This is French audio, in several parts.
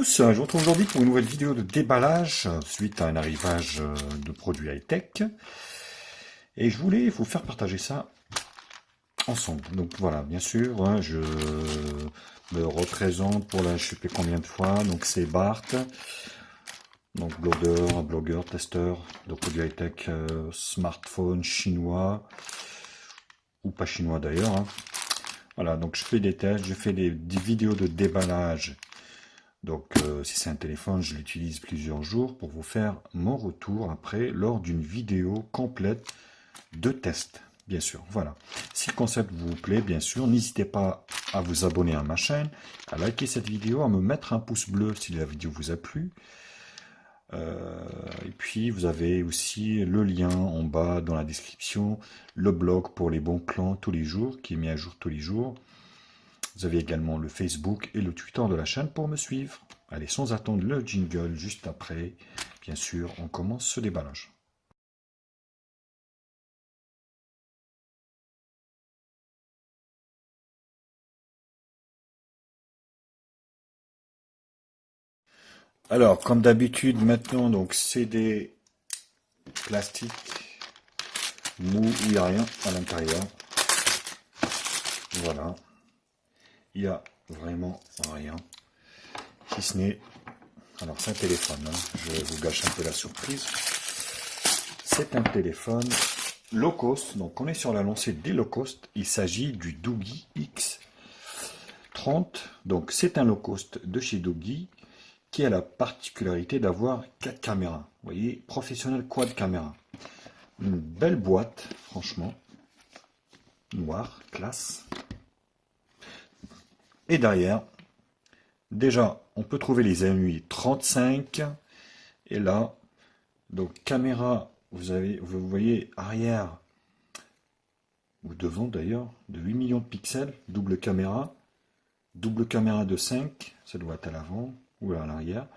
tous, je vous retrouve aujourd'hui pour une nouvelle vidéo de déballage suite à un arrivage de produits high-tech. Et je voulais vous faire partager ça ensemble. Donc voilà, bien sûr, hein, je me représente pour la je sais plus combien de fois. Donc c'est Bart, donc blogueur, testeur de produits high-tech, smartphone chinois, ou pas chinois d'ailleurs. Hein. Voilà, donc je fais des tests, je fais des vidéos de déballage. Donc si c'est un téléphone, je l'utilise plusieurs jours pour vous faire mon retour après lors d'une vidéo complète de test, bien sûr. Voilà. Si le concept vous plaît, bien sûr, n'hésitez pas à vous abonner à ma chaîne, à liker cette vidéo, à me mettre un pouce bleu si la vidéo vous a plu. Et puis vous avez aussi le lien en bas dans la description, le blog pour les bons plans tous les jours, qui est mis à jour tous les jours. Vous avez également le Facebook et le Twitter de la chaîne pour me suivre. Allez, sans attendre le jingle juste après, bien sûr, on commence ce déballage. Alors, comme d'habitude, maintenant, donc c'est des plastiques mous où il n'y a rien à l'intérieur. Voilà. Il n'y a vraiment rien. Si ce n'est... Alors, c'est un téléphone. Hein. Je vous gâche un peu la surprise. C'est un téléphone low cost. Donc, on est sur la lancée des low cost. Il s'agit du Doogee X30. Donc, c'est un low cost de chez Doogee qui a la particularité d'avoir 4 caméras. Vous voyez, professionnel quad caméra. Une belle boîte, franchement. Noire, classe. Et derrière, déjà, on peut trouver les MUI 35. Et là, donc caméra, vous voyez arrière, ou devant d'ailleurs, de 8 millions de pixels, double caméra de 5, ça doit être à l'avant ou à l'arrière.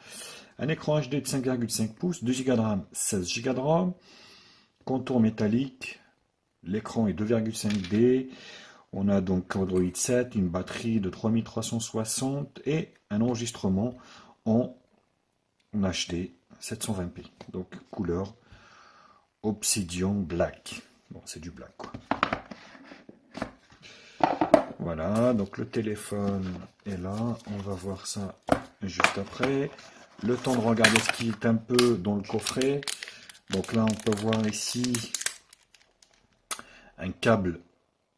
Un écran HD de 5,5 pouces, 2 Go de RAM, 16 Go de RAM, contour métallique, l'écran est 2,5D, on a donc Android 7, une batterie de 3360 et un enregistrement en HD 720p, donc couleur Obsidian Black. Bon, c'est du black quoi. Voilà, donc le téléphone est là, on va voir ça juste après. Le temps de regarder ce qui est un peu dans le coffret. Donc là, on peut voir ici un câble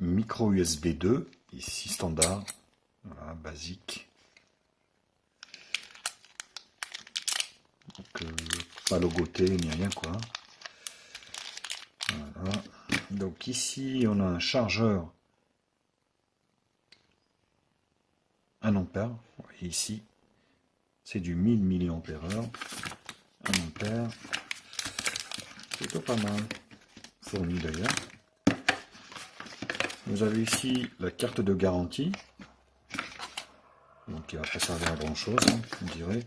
micro USB 2, ici standard, voilà, basique. Donc, pas logoté ni rien quoi. Voilà. Donc ici, on a un chargeur 1 ampère. Vous voyez ici, c'est du 1000 mAh. 1 ampère. Plutôt pas mal. Fourni d'ailleurs. Vous avez ici la carte de garantie. Donc il ne va pas servir à grand chose, hein, on dirait.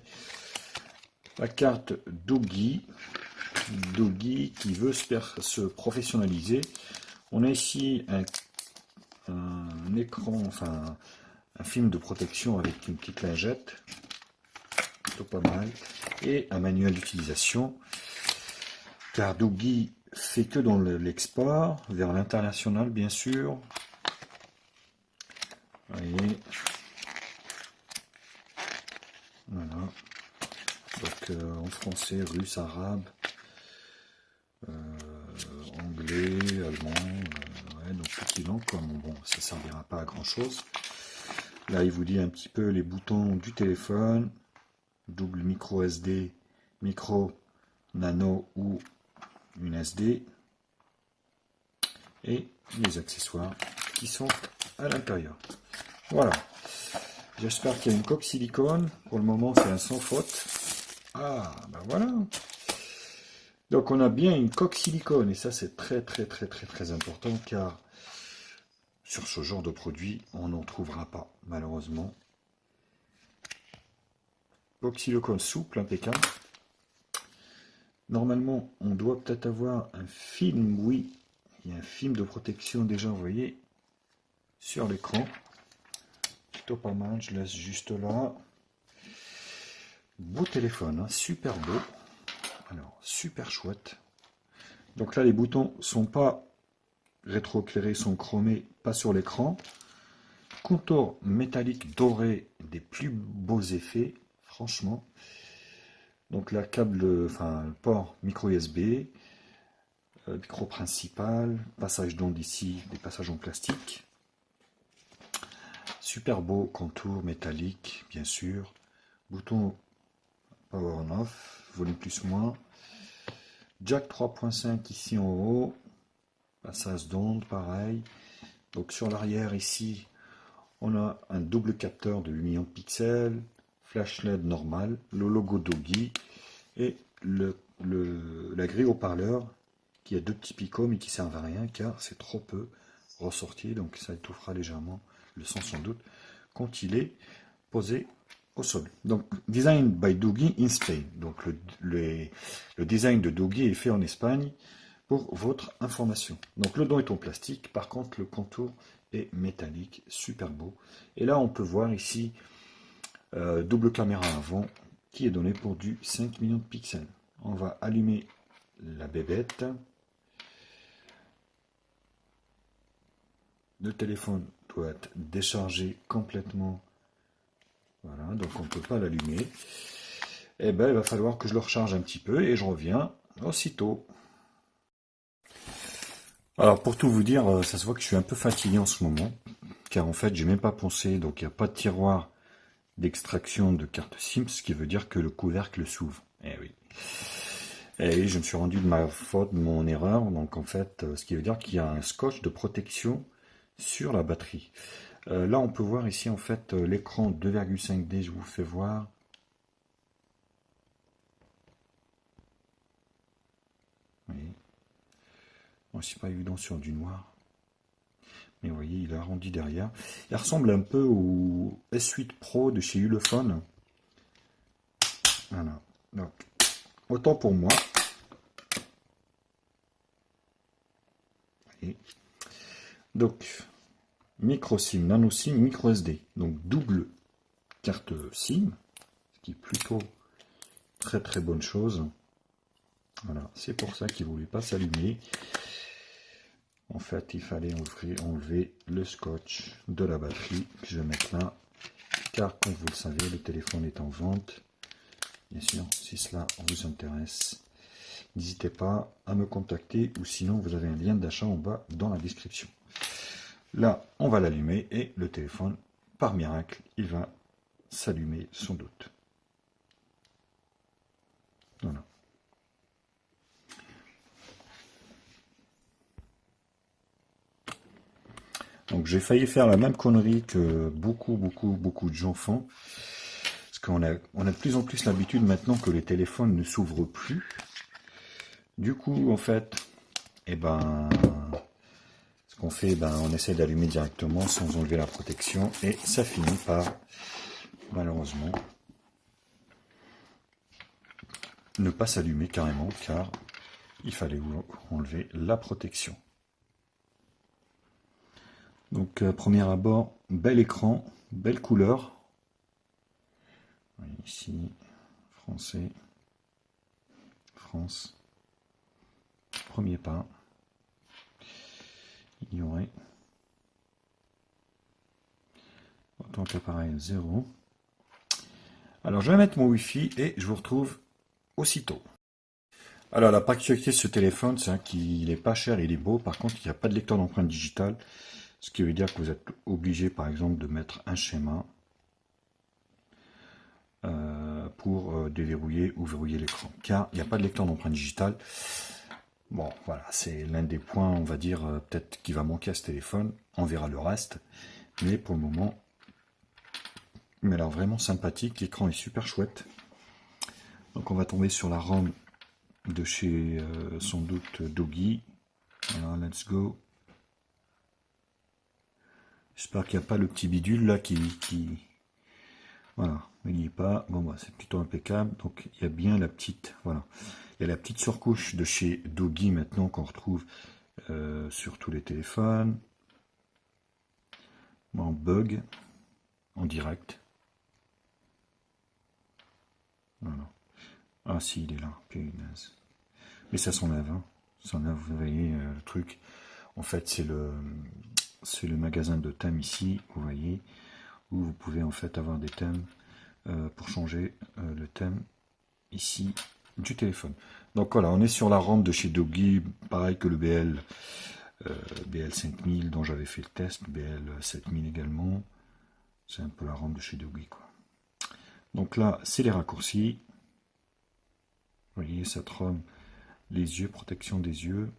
La carte Doogee qui veut se professionnaliser. On a ici un écran, enfin un film de protection avec une petite lingette, plutôt pas mal, et un manuel d'utilisation, car Doogee fait que dans l'export, vers l'international bien sûr. Vous voyez. Voilà. Donc en français, russe, arabe, anglais, allemand, ouais, donc petit langue comme bon, ça servira pas à grand chose. Là, il vous dit un petit peu les boutons du téléphone, double micro SD, micro, nano ou une SD, et les accessoires qui sont à l'intérieur. Voilà. J'espère qu'il y a une coque silicone. Pour le moment, c'est un sans faute. Ah, ben voilà. Donc, on a bien une coque silicone. Et ça, c'est très important. Car sur ce genre de produit, on n'en trouvera pas, malheureusement. Coque silicone souple, impeccable. Normalement, on doit peut-être avoir un film. Oui, il y a un film de protection déjà, vous voyez, sur l'écran. Plutôt pas mal, je laisse juste là. Beau téléphone, hein, super beau. Alors, super chouette. Donc là, les boutons sont pas rétroéclairés, sont chromés, pas sur l'écran. Contour métallique doré, des plus beaux effets, franchement. Donc là, le port micro USB, micro principal, passage d'onde ici, des passages en plastique. Super beau contour métallique, bien sûr. Bouton power on off, volume plus moins. Jack 3.5 ici en haut. Passage d'onde, pareil. Donc sur l'arrière ici, on a un double capteur de 8 millions de pixels. Flash LED normal, le logo Doogee et la grille haut-parleur qui a deux petits picots mais qui servent à rien car c'est trop peu ressorti, donc ça étouffera légèrement le son sans doute quand il est posé au sol. Donc design by Doogee in Spain. Donc le design de Doogee est fait en Espagne pour votre information. Donc le dos est en plastique, par contre le contour est métallique, super beau. Et là on peut voir ici double caméra avant qui est donné pour du 5 millions de pixels. On va allumer la bébête. Le téléphone doit être déchargé complètement. Voilà, donc on ne peut pas l'allumer. Et ben il va falloir que je le recharge un petit peu et je reviens aussitôt. Alors pour tout vous dire, ça se voit que je suis un peu fatigué en ce moment, car en fait j'ai même pas pensé, donc il n'y a pas de tiroir d'extraction de carte SIM, ce qui veut dire que le couvercle s'ouvre. Eh oui. Et oui, je me suis rendu de ma faute, de mon erreur, donc en fait, ce qui veut dire qu'il y a un scotch de protection sur la batterie. Là on peut voir ici en fait l'écran 2,5D, je vous fais voir. Oui. Bon, c'est pas évident sur du noir. Mais vous voyez, il est arrondi derrière. Il ressemble un peu au S8 Pro de chez Ulefone. Voilà. Donc, autant pour moi. Et donc, micro SIM, nano SIM, micro SD. Donc, double carte SIM, ce qui est plutôt très très bonne chose. Voilà, c'est pour ça qu'il ne voulait pas s'allumer. En fait, il fallait enlever le scotch de la batterie que je vais mettre là, car comme vous le savez, le téléphone est en vente. Bien sûr, si cela vous intéresse, n'hésitez pas à me contacter ou sinon vous avez un lien d'achat en bas dans la description. Là, on va l'allumer et le téléphone, par miracle, il va s'allumer sans doute. Voilà. Donc j'ai failli faire la même connerie que beaucoup de gens font. Parce qu'on a de plus en plus l'habitude maintenant que les téléphones ne s'ouvrent plus. Du coup, en fait, eh ben, ce qu'on fait, on essaie d'allumer directement sans enlever la protection. Et ça finit par, malheureusement, ne pas s'allumer carrément car il fallait enlever la protection. Donc, premier abord, bel écran, belle couleur. Ici, français, France, premier pas, ignorer. Autant qu'appareil 0. Alors, je vais mettre mon Wi-Fi et je vous retrouve aussitôt. Alors, la particularité de ce téléphone, c'est qu'il n'est pas cher, il est beau. Par contre, il n'y a pas de lecteur d'empreinte digitale. Ce qui veut dire que vous êtes obligé, par exemple, de mettre un schéma pour déverrouiller ou verrouiller l'écran. Car il n'y a pas de lecteur d'empreinte digitale. Bon, voilà, c'est l'un des points, on va dire, peut-être qui va manquer à ce téléphone. On verra le reste. Mais pour le moment, il m'a l'air vraiment sympathique. L'écran est super chouette. Donc on va tomber sur la ROM de chez, sans doute, Doogee. Voilà, let's go. J'espère qu'il n'y a pas le petit bidule là qui... Voilà, il n'y est pas. Bon, bah, c'est plutôt impeccable. Donc, il y a bien la petite... Voilà. Il y a la petite surcouche de chez Doogee maintenant qu'on retrouve sur tous les téléphones. En bug, en direct. Voilà. Ah si, il est là, punaise. Mais ça s'enlève, hein. Ça s'enlève, vous voyez le truc. En fait, c'est le magasin de thèmes ici, vous voyez, où vous pouvez en fait avoir des thèmes pour changer le thème ici du téléphone. Donc voilà, on est sur la ROM de chez Doogee, pareil que le BL 5000 dont j'avais fait le test, BL 7000 également. C'est un peu la ROM de chez Doogee, quoi. Donc là, c'est les raccourcis. Vous voyez, cette ROM, les yeux, protection des yeux,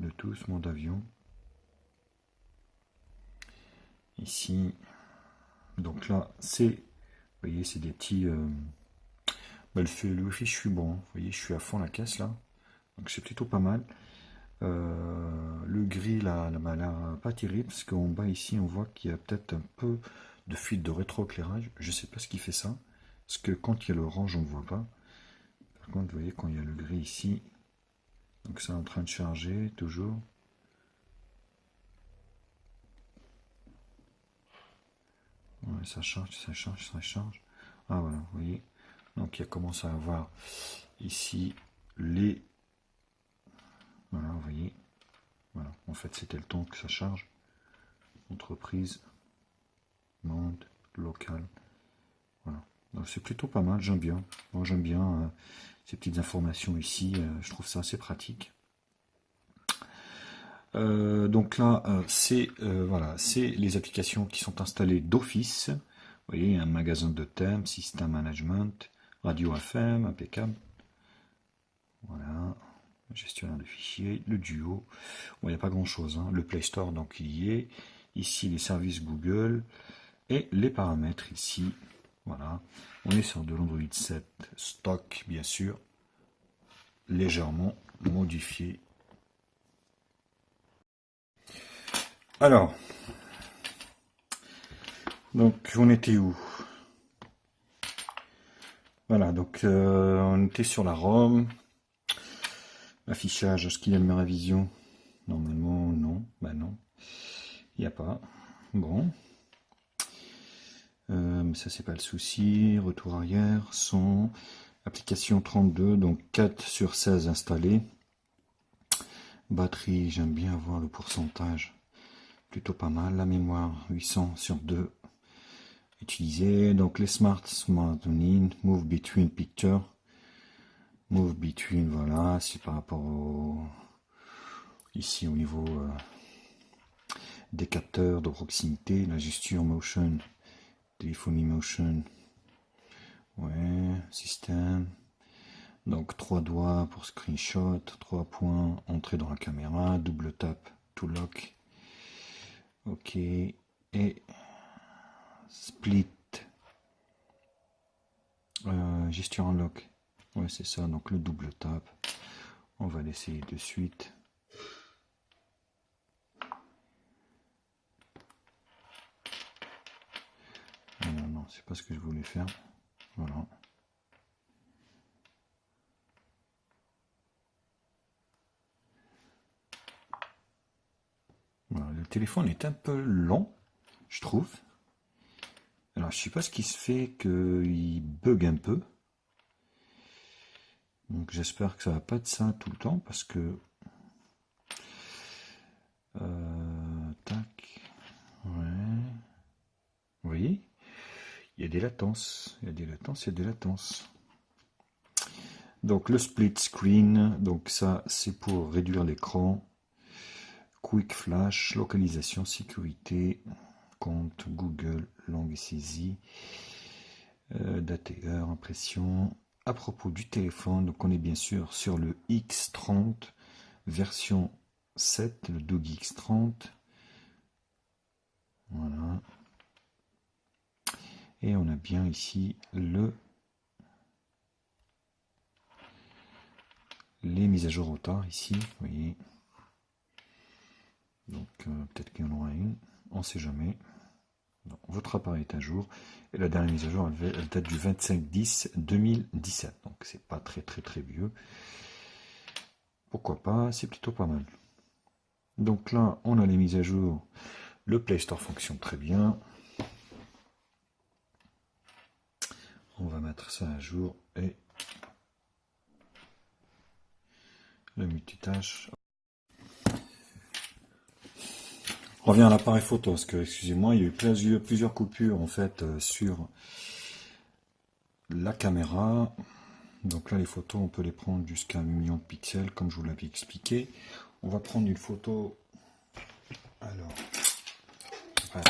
Bluetooth, mode avion. Ici, donc là, c'est, vous voyez, c'est des petits... bah, le Wi-Fi, je suis bon, hein. Vous voyez, je suis à fond la caisse, là. Donc c'est plutôt pas mal. Le gris, là, m'a l'air pas terrible, parce qu'en bas, ici, on voit qu'il y a peut-être un peu de fuite de rétroéclairage. Je sais pas ce qui fait ça. Parce que quand il y a l'orange, on ne voit pas. Par contre, vous voyez, quand il y a le gris ici, donc c'est en train de charger, toujours. Ouais, ça charge, ça charge, ça charge. Ah voilà, vous voyez. Donc il commence à avoir ici les... Voilà, vous voyez. Voilà, en fait c'était le temps que ça charge. Entreprise, monde, local. Voilà. Donc c'est plutôt pas mal, j'aime bien. Moi j'aime bien ces petites informations ici, je trouve ça assez pratique. Donc là, c'est voilà, c'est les applications qui sont installées d'office. Vous voyez, un magasin de thèmes, système management, radio FM, impeccable. Voilà, gestionnaire de fichiers, le duo. Bon, il n'y a pas grand chose, hein. Le Play Store, donc il y est. Ici, les services Google et les paramètres ici. Voilà, on est sur de l'Android 7 stock, bien sûr, légèrement modifié. Alors, donc on était où? Voilà, donc on était sur la ROM. Affichage, est-ce qu'il y a le Meravision? Normalement, non. Bah non, il n'y a pas. Bon. Mais ça, c'est pas le souci. Retour arrière, son. Application 32, donc 4 sur 16 installés. Batterie, j'aime bien voir le pourcentage. Plutôt pas mal. La mémoire, 800 sur 2. Utilisé. Donc les smart in, move between picture. Move between, voilà, c'est par rapport au... Ici au niveau des capteurs de proximité, la gesture motion, téléphonie motion, ouais, système. Donc 3 doigts pour screenshot, 3 points, entrer dans la caméra, double tap to lock. Ok, et split, gesture unlock. Ouais, c'est ça, donc le double tap. On va l'essayer de suite. Non, non, c'est pas ce que je voulais faire. Voilà. Voilà, le téléphone est un peu lent, je trouve. Alors, je sais pas ce qui se fait qu'il bug un peu. Donc, j'espère que ça va pas être ça tout le temps parce que... tac. Ouais. Vous voyez? Il y a des latences. Il y a des latences, il y a des latences. Donc, le split screen. Donc, ça, c'est pour réduire l'écran. Quick flash, localisation, sécurité, compte, Google, langue saisie, d'ATR, impression. À propos du téléphone, donc on est bien sûr sur le X30 version 7, le Doogee X30. Voilà. Et on a bien ici les mises à jour au retard ici, vous voyez. Donc peut-être qu'il y en aura une, on ne sait jamais. Donc, votre appareil est à jour. Et la dernière mise à jour, elle date du 25/10/2017. Donc c'est pas très vieux. Pourquoi pas, c'est plutôt pas mal. Donc là, on a les mises à jour. Le Play Store fonctionne très bien. On va mettre ça à jour et le multitâche. On revient à l'appareil photo parce que, excusez-moi, il y a eu plusieurs coupures en fait sur la caméra. Donc là, les photos, on peut les prendre jusqu'à 1 million de pixels, comme je vous l'avais expliqué. On va prendre une photo. Alors, voilà,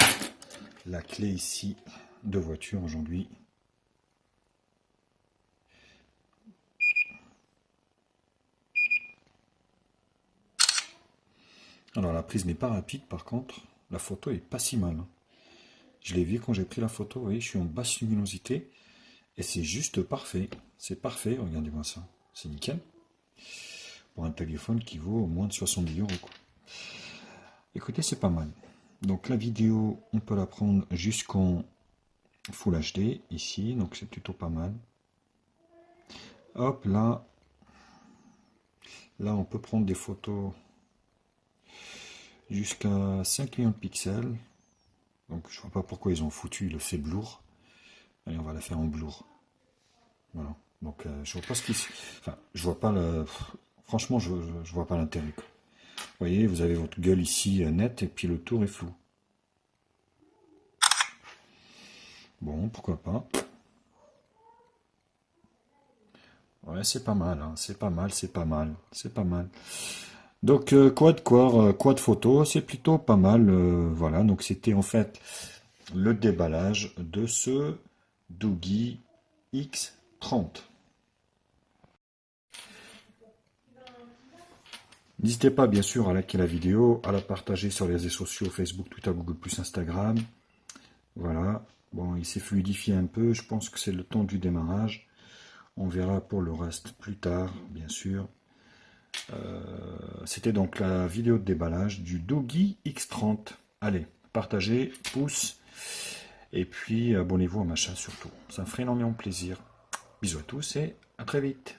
la clé ici de voiture aujourd'hui. Alors la prise n'est pas rapide, par contre, la photo est pas si mal. Je l'ai vu quand j'ai pris la photo, vous voyez, je suis en basse luminosité et c'est juste parfait. C'est parfait, regardez-moi ça, c'est nickel. Pour un téléphone qui vaut moins de 70 €, quoi. Écoutez, c'est pas mal. Donc la vidéo, on peut la prendre jusqu'en Full HD ici, donc c'est plutôt pas mal. Hop, là, on peut prendre des photos jusqu'à 5 millions de pixels. Donc je vois pas pourquoi ils ont foutu le fait blur. Allez, on va la faire en blur. Voilà. Donc je vois pas ce qui, enfin, je vois pas le, franchement, je vois pas l'intérêt. Vous voyez, vous avez votre gueule ici nette et puis le tour est flou. Bon, pourquoi pas. Ouais, c'est pas mal, hein. C'est pas mal, c'est pas mal, c'est pas mal. Donc quad core, quad photo, c'est plutôt pas mal. Voilà, donc c'était en fait le déballage de ce Doogee X30. N'hésitez pas bien sûr à liker la vidéo, à la partager sur les réseaux sociaux, Facebook, Twitter, Google+, Instagram. Voilà, bon, il s'est fluidifié un peu, je pense que c'est le temps du démarrage. On verra pour le reste plus tard, bien sûr. C'était donc la vidéo de déballage du Doogee X30. Allez, partagez, pouce, et puis abonnez-vous à ma chaîne surtout. Ça me ferait énormément plaisir. Bisous à tous et à très vite.